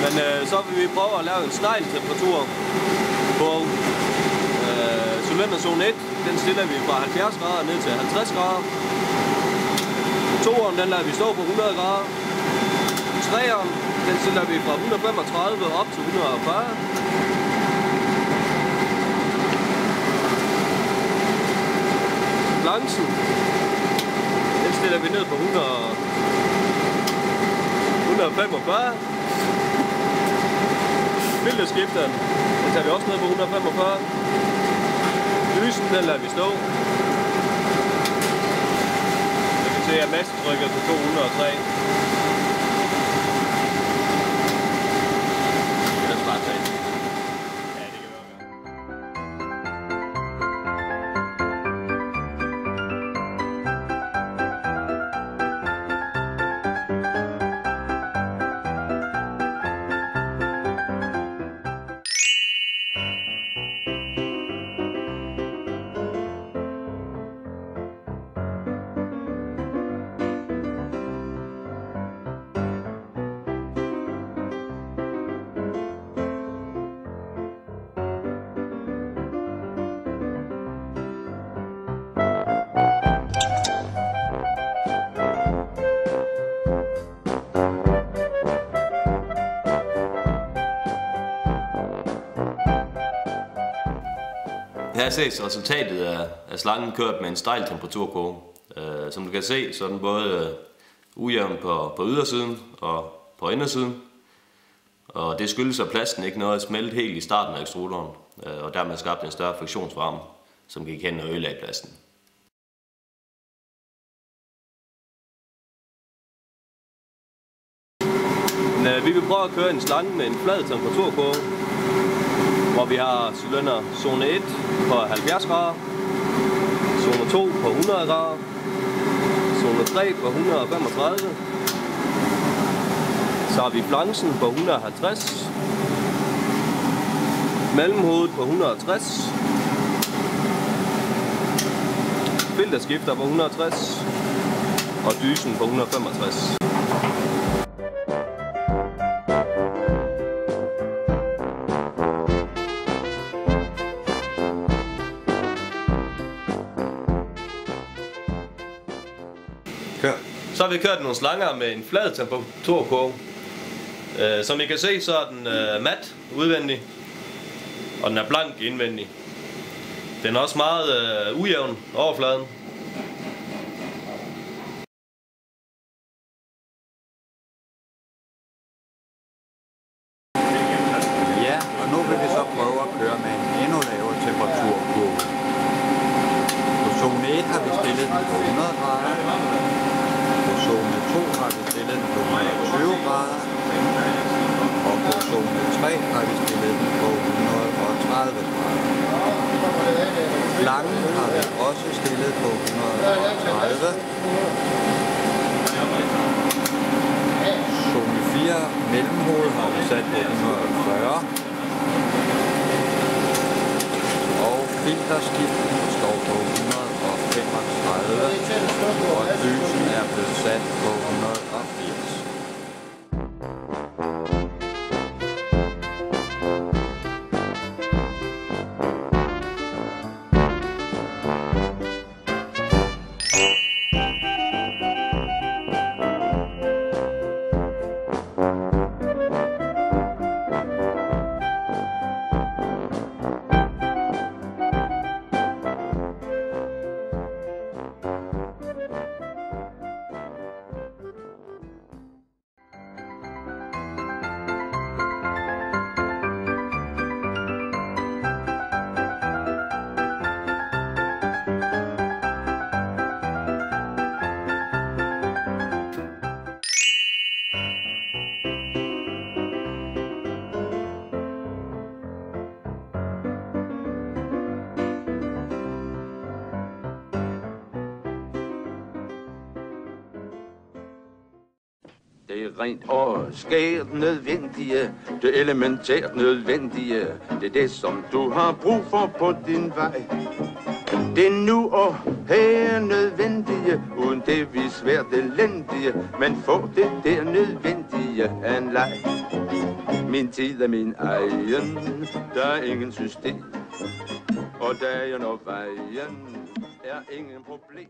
Men så vil vi prøve at lave en snegltemperatur på cylinderzone 1. Den stiller vi fra 70 grader ned til 50 grader. Toeren, den lader vi stå på 100 grader. Treeren, den stiller vi fra 135 op til 140. Balancen, den stiller vi ned på 145. Filterskifteren, den tager vi også ned på 145. Lysen, den lader vi stå. Jeg kan se, at massetrykket på 203. Det er bare tage. Ja, det kan være. Her ses resultatet af slangen kørt med en stejl temperaturkurve. Som du kan se, så er den både ujævn på ydersiden og på indersiden. Og det skyldes, at plasten ikke nåede at smelte helt i starten af ekstruderen, og dermed skabte en større friktionsvarme, som gik hen og ødelagde plasten. Vi vil prøve at køre en slange med en flad temperaturkurve, hvor vi har cylinder zone 1 på 70 grader, zone 2 på 100 grader, zone 3 på 135, så har vi flancen på 150, mellemhovedet på 160, filterskifter på 160 og dysen på 165. Så har vi kørt nogle slanger med en flad temperaturkurve. Som I kan se, så er den mat udvendig, og den er blank indvendig. Den er også meget ujævn overfladen. Ja, og nu vil vi så prøve at køre med en endnu lavere temperaturkurve. På zone 1 har vi stillet den på 100 grader. Zone 2 har vi stillet den på 120 grader, og på zone 3 har vi stillet den på 130 grader. Flangen har vi også stillet på 130. Zone 4 mellemhoved har vi sat på 140. Og filterskiften står på 135, og lysen er blevet sat på 180. Det er rent og skært nødvendige, det elementært nødvendige. Det er det, som du har brug for på din vej. Det er nu og her nødvendige, uden det vi svært elendige. Men få det der nødvendige af en leg. Min tid er min egen, der er ingen system. Og dagen og vejen er ingen problem.